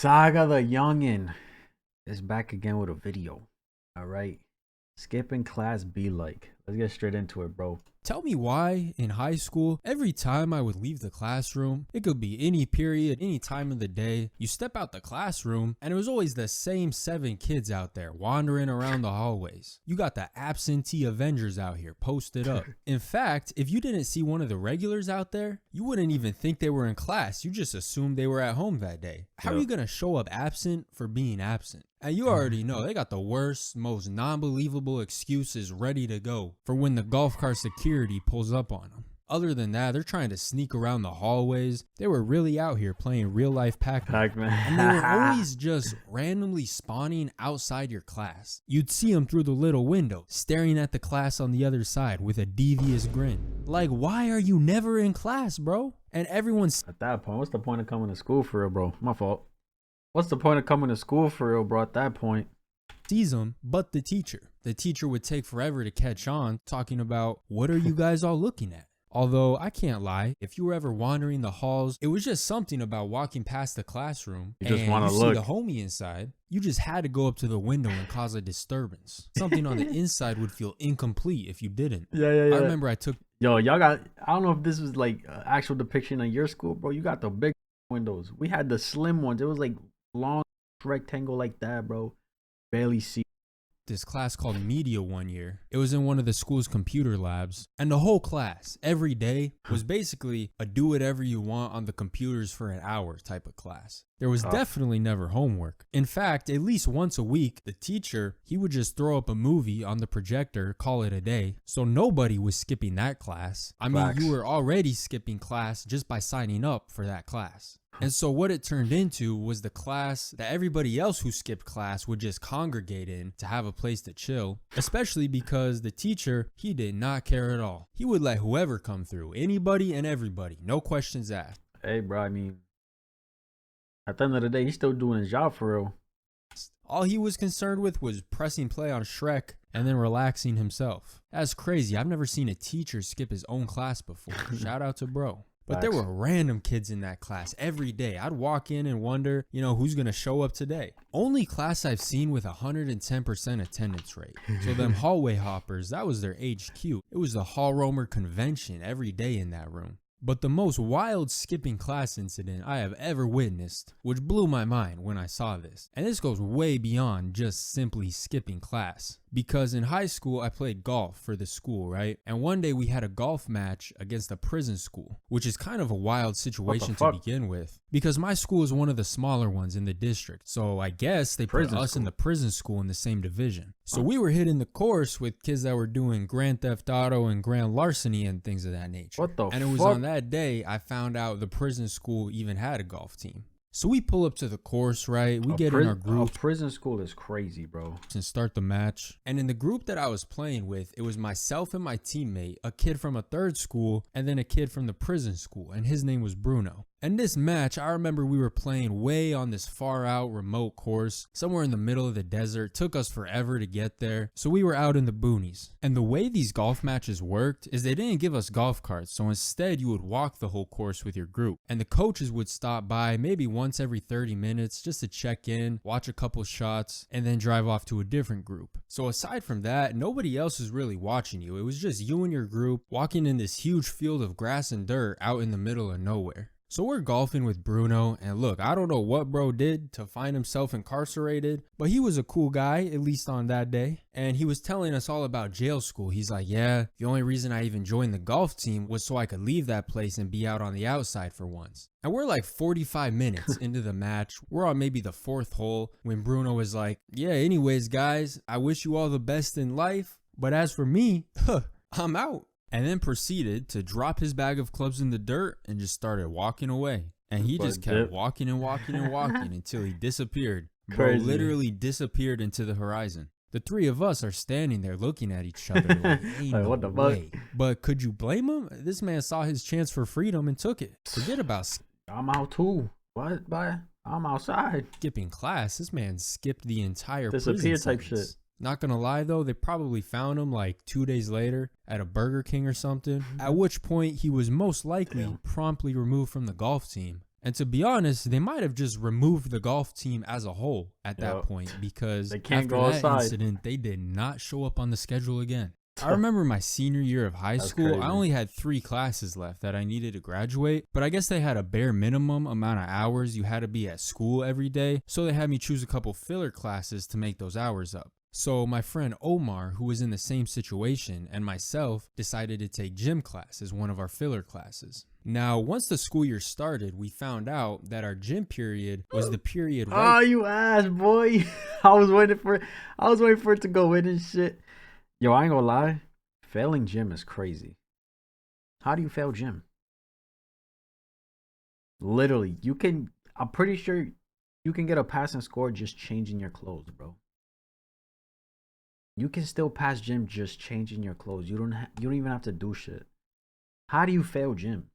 Saga the Youngin is back again with a video. All right. Skipping class be like. Let's get straight into it, bro. Tell me why, in high school, every time I would leave the classroom, it could be any period, any time of the day, you step out the classroom, and it was always the same 7 kids out there wandering around the hallways. You got the absentee Avengers out here posted up. In fact, if you didn't see one of the regulars out there, you wouldn't even think they were in class. You just assumed they were at home that day. How are you going to show up absent for being absent? And you already know they got the worst, most non-believable excuses ready to go for when the golf cart security pulls up on them. Other than that, they're trying to sneak around the hallways. They were really out here playing real life Pac-Man. And they were always just randomly spawning outside your class. You'd see them through the little window, staring at the class on the other side with a devious grin. Like, why are you never in class, bro? And everyone's... At that point, what's the point of coming to school for real, bro? My fault. What's the point of coming to school for real, bro, at that point? Sees them, but the teacher would take forever to catch on, talking about, what are you guys all looking at? Although, I can't lie, if you were ever wandering the halls, it was just something about walking past the classroom You just and wanna you look. see the homie inside, you just had to go up to the window and cause a disturbance. Something on the inside would feel incomplete if you didn't. Yeah. I remember I took... Yo, y'all got... I don't know if this was like actual depiction of your school, bro. You got the big windows. We had the slim ones. It was like long rectangle like that, bro. Barely see. this class called media one year. It was in one of the school's computer labs, and the whole class every day was basically a do whatever you want on the computers for an hour type of class. There was definitely never homework. In fact, at least once a week, the teacher, he would just throw up a movie on the projector, call it a day. So nobody was skipping that class. I mean, you were already skipping class just by signing up for that class. And so what it turned into was the class that everybody else who skipped class would just congregate in to have a place to chill, especially because the teacher, he did not care at all. He would let whoever come through, anybody and everybody, no questions asked. Hey, bro, I mean, at the end of the day, he's still doing his job for real. All he was concerned with was pressing play on Shrek and then relaxing himself. That's crazy. I've never seen a teacher skip his own class before. Shout out to bro. But there were random kids in that class every day. I'd walk in and wonder, who's going to show up today. Only class I've seen with 110% attendance rate. So them hallway hoppers, that was their HQ. It was the Hall Roamer convention every day in that room. But the most wild skipping class incident I have ever witnessed, which blew my mind when I saw this. And this goes way beyond just simply skipping class. Because in high school, I played golf for the school, right? And one day we had a golf match against a prison school, which is kind of a wild situation to begin with. Because my school is one of the smaller ones in the district. So I guess they put us in the prison school in the same division. So we were hitting the course with kids that were doing Grand Theft Auto and grand larceny and things of that nature. And it was on that day I found out the prison school even had a golf team. So we pull up to the course, right? We get in our group. Prison school is crazy, bro. And start the match. And in the group that I was playing with, it was myself and my teammate, a kid from a third school, and then a kid from the prison school. And his name was Bruno. And this match, I remember we were playing way on this far out remote course, somewhere in the middle of the desert. Took us forever to get there. So we were out in the boonies. And the way these golf matches worked is they didn't give us golf carts. So instead you would walk the whole course with your group. And the coaches would stop by maybe once every 30 minutes just to check in, watch a couple shots, and then drive off to a different group. So aside from that, nobody else is really watching you. It was just you and your group walking in this huge field of grass and dirt out in the middle of nowhere. So we're golfing with Bruno, and look, I don't know what bro did to find himself incarcerated, but he was a cool guy, at least on that day. And he was telling us all about jail school. He's like, yeah, the only reason I even joined the golf team was so I could leave that place and be out on the outside for once. And we're like 45 minutes into the match. We're on maybe the 4th hole when Bruno was like, yeah, anyways, guys, I wish you all the best in life. But as for me, I'm out. And then proceeded to drop his bag of clubs in the dirt and just started walking away. And he just kept walking and walking and walking until he disappeared. Bro literally disappeared into the horizon. The 3 of us are standing there looking at each other like, ain't no what the way. But could you blame him? This man saw his chance for freedom and took it. Forget about I'm out too. What, boy? I'm outside. Skipping class. This man skipped the entire disappear prison type sentence. shit. Not gonna lie though, they probably found him like 2 days later at a Burger King or something, at which point he was most likely promptly removed from the golf team. And to be honest, they might have just removed the golf team as a whole at that point, because they can't after go that outside. incident, they did not show up on the schedule again. I remember my senior year of high school, crazy. I only had 3 classes left that I needed to graduate, but I guess they had a bare minimum amount of hours you had to be at school every day, so they had me choose a couple filler classes to make those hours up. So my friend Omar, who was in the same situation, and myself decided to take gym class as one of our filler classes. Now, once the school year started, we found out that our gym period was the period right— Oh, you ass boy. I was waiting for it to go in and shit. Yo, I ain't gonna lie. Failing gym is crazy. How do you fail gym? Literally, I'm pretty sure you can get a passing score just changing your clothes, bro. You can still pass gym just changing your clothes. You don't even have to do shit. How do you fail gym?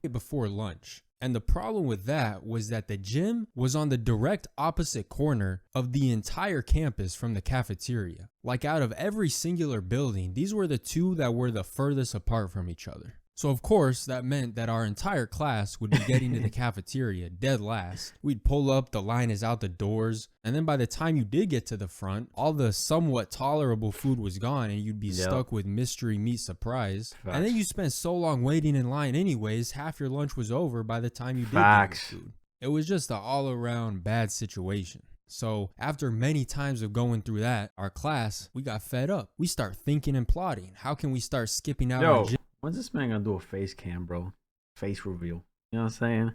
before lunch. And the problem with that was that the gym was on the direct opposite corner of the entire campus from the cafeteria. Like, out of every singular building, these were the 2 that were the furthest apart from each other. So of course, that meant that our entire class would be getting to the cafeteria dead last. We'd pull up, the line is out the doors, and then by the time you did get to the front, all the somewhat tolerable food was gone and you'd be stuck with mystery meat surprise. Facts. And then you spent so long waiting in line anyways, half your lunch was over by the time you did get the food. It was just an all-around bad situation. So after many times of going through that, our class, we got fed up. We start thinking and plotting. How can we start skipping out on gym? When's this man gonna do a face cam, bro? Face reveal. You know what I'm saying?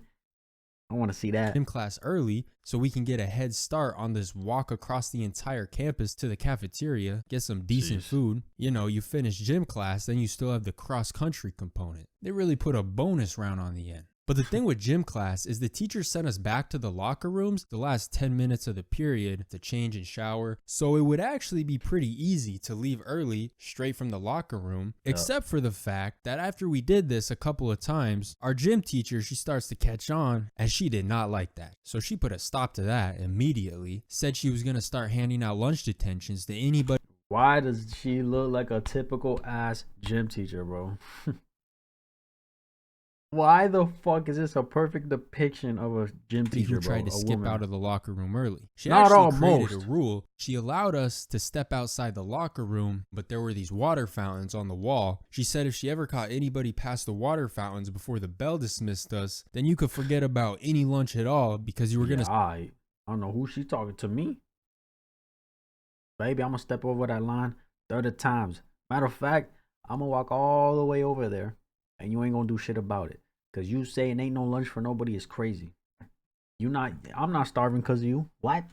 I want to see that. Gym class early so we can get a head start on this walk across the entire campus to the cafeteria, get some decent food. You know, you finish gym class, then you still have the cross-country component. They really put a bonus round on the end. But the thing with gym class is the teacher sent us back to the locker rooms the last 10 minutes of the period to change and shower. So it would actually be pretty easy to leave early straight from the locker room, except for the fact that after we did this a couple of times, our gym teacher, she starts to catch on, and she did not like that. So she put a stop to that immediately, said she was going to start handing out lunch detentions to anybody. Why does she look like a typical ass gym teacher, bro? Why the fuck is this a perfect depiction of a gym teacher, who tried to skip out of the locker room early? She Not actually created almost. a rule. She allowed us to step outside the locker room, but there were these water fountains on the wall. She said if she ever caught anybody past the water fountains before the bell dismissed us, then you could forget about any lunch at all because you were gonna. I don't know who she talking to me. Baby, I'm gonna step over that line 30 times. Matter of fact, I'm gonna walk all the way over there, and you ain't gonna do shit about it. Cause you saying ain't no lunch for nobody is crazy. I'm not starving cause of you. What?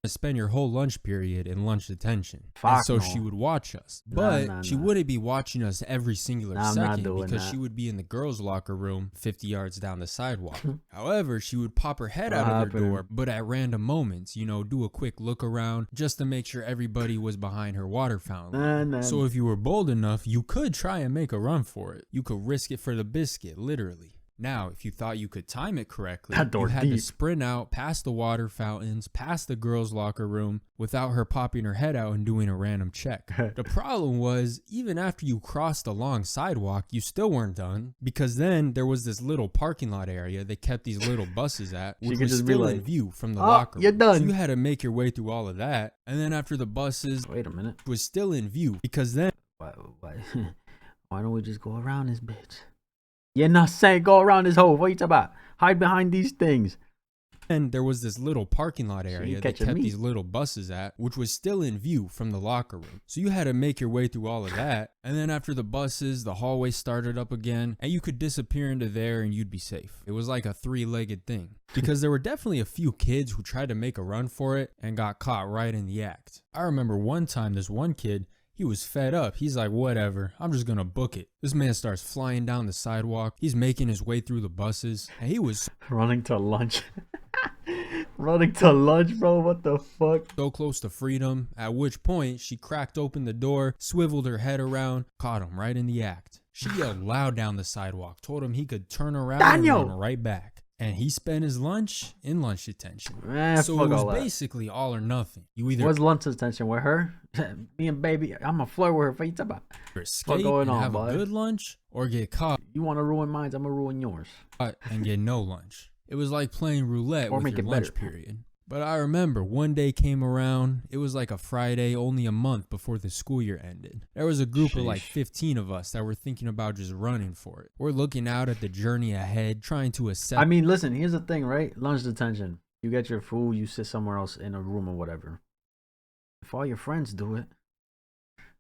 Spend your whole lunch period in lunch detention. Fuck so no. she would watch us. But she wouldn't be watching us every singular second because she would be in the girls' locker room 50 yards down the sidewalk. However, she would pop her head out of her door, but at random moments, you know, do a quick look around just to make sure everybody was behind her water fountain. So if you were bold enough, you could try and make a run for it. You could risk it for the biscuit, literally. Now, if you thought you could time it correctly, you had to sprint out past the water fountains, past the girls' locker room, without her popping her head out and doing a random check. The problem was, even after you crossed the long sidewalk, you still weren't done, because then there was this little parking lot area they kept these little buses at, which was still in view from the locker room. You're done. So you had to make your way through all of that, and then after the buses was still in view, because then... Why don't we just go around this bitch? You're not saying go around this hole. What are you talking about? Hide behind these things. And there was this little parking lot area they kept these little buses at, which was still in view from the locker room. So you had to make your way through all of that. And then after the buses, the hallway started up again, and you could disappear into there and you'd be safe. It was like a 3-legged thing. Because there were definitely a few kids who tried to make a run for it and got caught right in the act. I remember one time this one kid, he was fed up. He's like, whatever, I'm just gonna book it. This man starts flying down the sidewalk. He's making his way through the buses. And he was running to lunch. Running to lunch, bro. What the fuck? So close to freedom. At which point, she cracked open the door, swiveled her head around, caught him right in the act. She yelled loud down the sidewalk, told him he could turn around and run right back. And he spent his lunch in lunch detention. So it was basically all or nothing. You either what's lunch detention with her? Me and baby, I'm a flirt with her. What you talking about? Escape and have a good lunch, or get caught. You want to ruin mine? I'm gonna ruin yours. And get no lunch. It was like playing roulette Or with make your it lunch better. period. But I remember one day came around, it was like a Friday, only a month before the school year ended. There was a group of like 15 of us that were thinking about just running for it. We're looking out at the journey ahead, trying to assess. I mean, listen, here's the thing, right? Lunch detention. You get your food, you sit somewhere else in a room or whatever. If all your friends do it,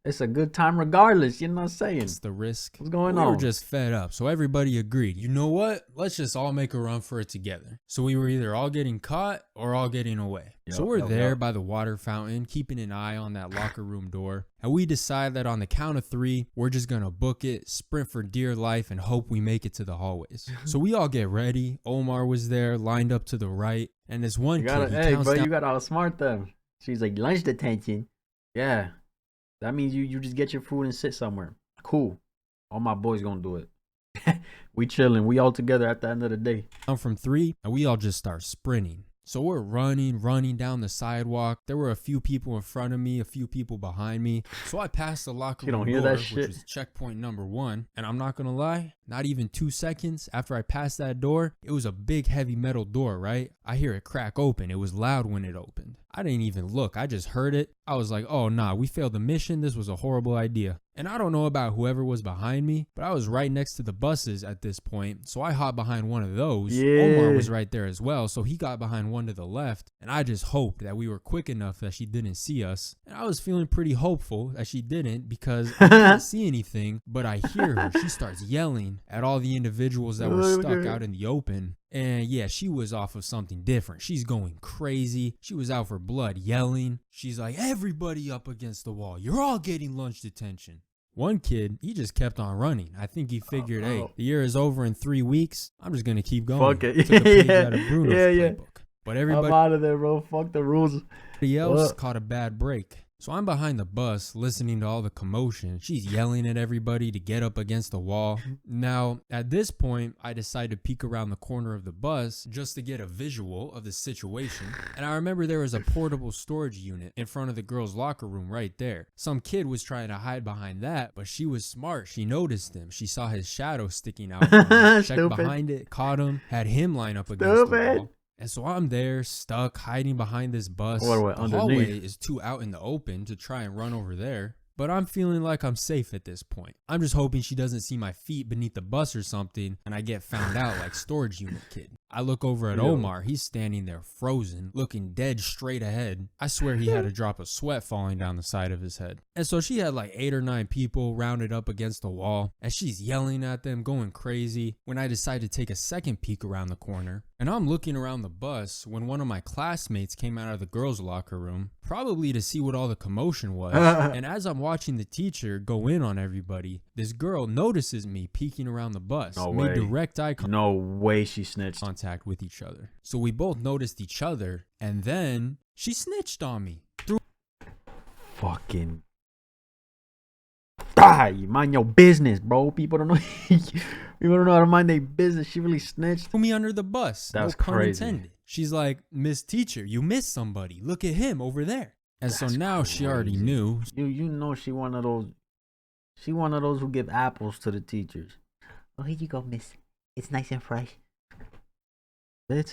it's a good time regardless, you know what I'm saying? It's the risk. What's going We on? were just fed up, so everybody agreed. You know what? Let's just all make a run for it together. So we were either all getting caught or all getting away. So we're there by the water fountain, keeping an eye on that locker room door. And we decide that on the count of 3, we're just going to book it, sprint for dear life, and hope we make it to the hallways. So we all get ready. Omar was there, lined up to the right. And this one kid, hey, bro, you gotta outsmart them. She's like, lunch detention? Yeah. That means you just get your food and sit somewhere. Cool. All my boys gonna do it. We chilling. We all together at the end of the day. I'm from 3, and we all just start sprinting. So we're running down the sidewalk. There were a few people in front of me, a few people behind me. So I passed the locker room door, which was checkpoint number 1. And I'm not gonna lie, not even 2 seconds after I passed that door, it was a big heavy metal door, right? I hear it crack open. It was loud when it opened. I didn't even look. I just heard it. I was like, oh nah, we failed the mission. This was a horrible idea. And I don't know about whoever was behind me, but I was right next to the buses at this point. So I hopped behind one of those. Yeah. Omar was right there as well. So he got behind one to the left. And I just hoped that we were quick enough that she didn't see us. And I was feeling pretty hopeful that she didn't because I didn't see anything. But I hear her. She starts yelling at all the individuals that were stuck out in the open. And yeah, she was off of something different. She's going crazy. She was out for blood, yelling. She's like, everybody up against the wall. You're all getting lunch detention. One kid, he just kept on running. I think he figured, hey, the year is over in 3 weeks. I'm just going to keep going. Fuck it. Took a page out of Bruno's playbook. But I'm everybody out of there, bro. Fuck the rules. else caught a bad break. So I'm behind the bus listening to all the commotion. She's yelling at everybody to get up against the wall. Now, at this point, I decide to peek around the corner of the bus just to get a visual of the situation. And I remember there was a portable storage unit in front of the girls' locker room right there. Some kid was trying to hide behind that, but she was smart. She noticed him. She saw his shadow sticking out from him, checked behind it, caught him, had him line up against the wall. And so I'm there, stuck, hiding behind this bus. The hallway is too out in the open to try and run over there. But I'm feeling like I'm safe at this point. I'm just hoping she doesn't see my feet beneath the bus or something and I get found out like storage unit kid. I look over at Omar. He's standing there frozen, looking dead straight ahead. I swear he had a drop of sweat falling down the side of his head. And so she had like 8 or 9 people rounded up against the wall and she's yelling at them, going crazy. When I decide to take a second peek around the corner and I'm looking around the bus when one of my classmates came out of the girls' locker room, probably to see what all the commotion was. And as I'm watching the teacher go in on everybody, this girl notices me peeking around the bus. Made direct eye contact. No way she snitched. With each other. So we both noticed each other and then she snitched on me. Fucking you mind your business, bro. People don't know. People don't know how to mind their business. She really snitched. Threw me under the bus. That's no pun crazy. Intended. She's like, Miss Teacher, you missed somebody. Look at him over there. And so now she already knew. You know she one of those. She one of those who give apples to the teachers. Oh, here you go, miss. It's nice and fresh. Bitch.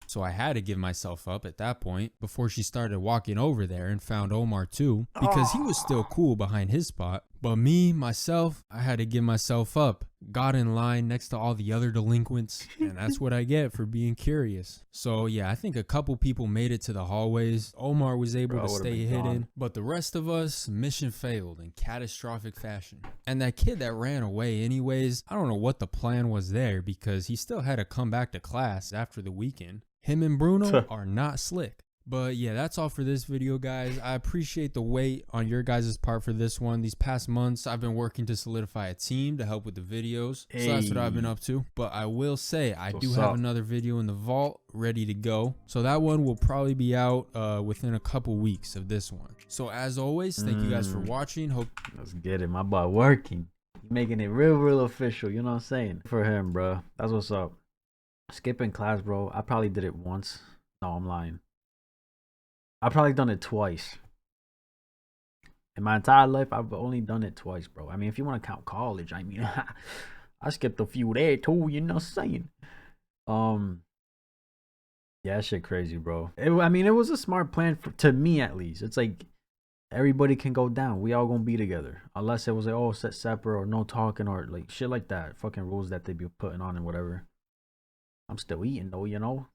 So I had to give myself up at that point before she started walking over there and found Omar too, because he was still cool behind his spot. But me, myself, I had to give myself up. Got in line next to all the other delinquents, and that's what I get for being curious. So yeah, I think a couple people made it to the hallways. Omar was able to stay hidden, but the rest of us, mission failed in catastrophic fashion. And that kid that ran away anyways, I don't know what the plan was there because he still had to come back to class after the weekend. Him and Bruno are not slick. But yeah, that's all for this video, guys. I appreciate the wait on your guys' part for this one. These past months, I've been working to solidify a team to help with the videos. So that's what I've been up to. But I will say, I do have another video in the vault ready to go. So that one will probably be out within a couple weeks of this one. So as always, thank you guys for watching. Let's get it. My boy working. He's making it real official. You know what I'm saying? For him, bro. That's what's up. Skipping class, bro. I probably did it once. No, I'm lying. I've probably done it twice. In my entire life, I've only done it twice, bro. I mean, if you want to count college, I mean, I skipped a few there too, you know what I'm saying? Yeah, that shit crazy, bro. I mean, it was a smart plan to me at least. It's like everybody can go down. We all gonna be together, unless it was like, oh, set separate or no talking or like shit like that. Fucking rules that they be putting on and whatever. I'm still eating though, you know.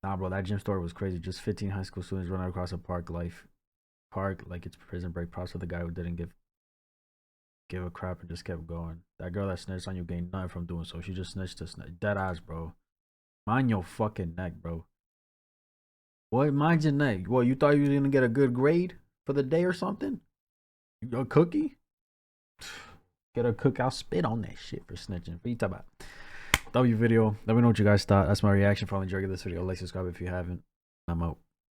Nah, bro, that gym story was crazy. Just 15 high school students running across a park like it's prison break. Props to the guy who didn't give a crap and just kept going. That girl that snitched on you gained nothing from doing so. She just snitched to snitch. Dead eyes, bro. Mind your fucking neck, bro. What? Mind your neck. What, you thought you was gonna get a good grade for the day or something? A cookie? Get a cookout, spit on that shit for snitching. What you talking about? W video. Let me know what you guys thought. That's my reaction. If you enjoyed this video, like, subscribe if you haven't. I'm out.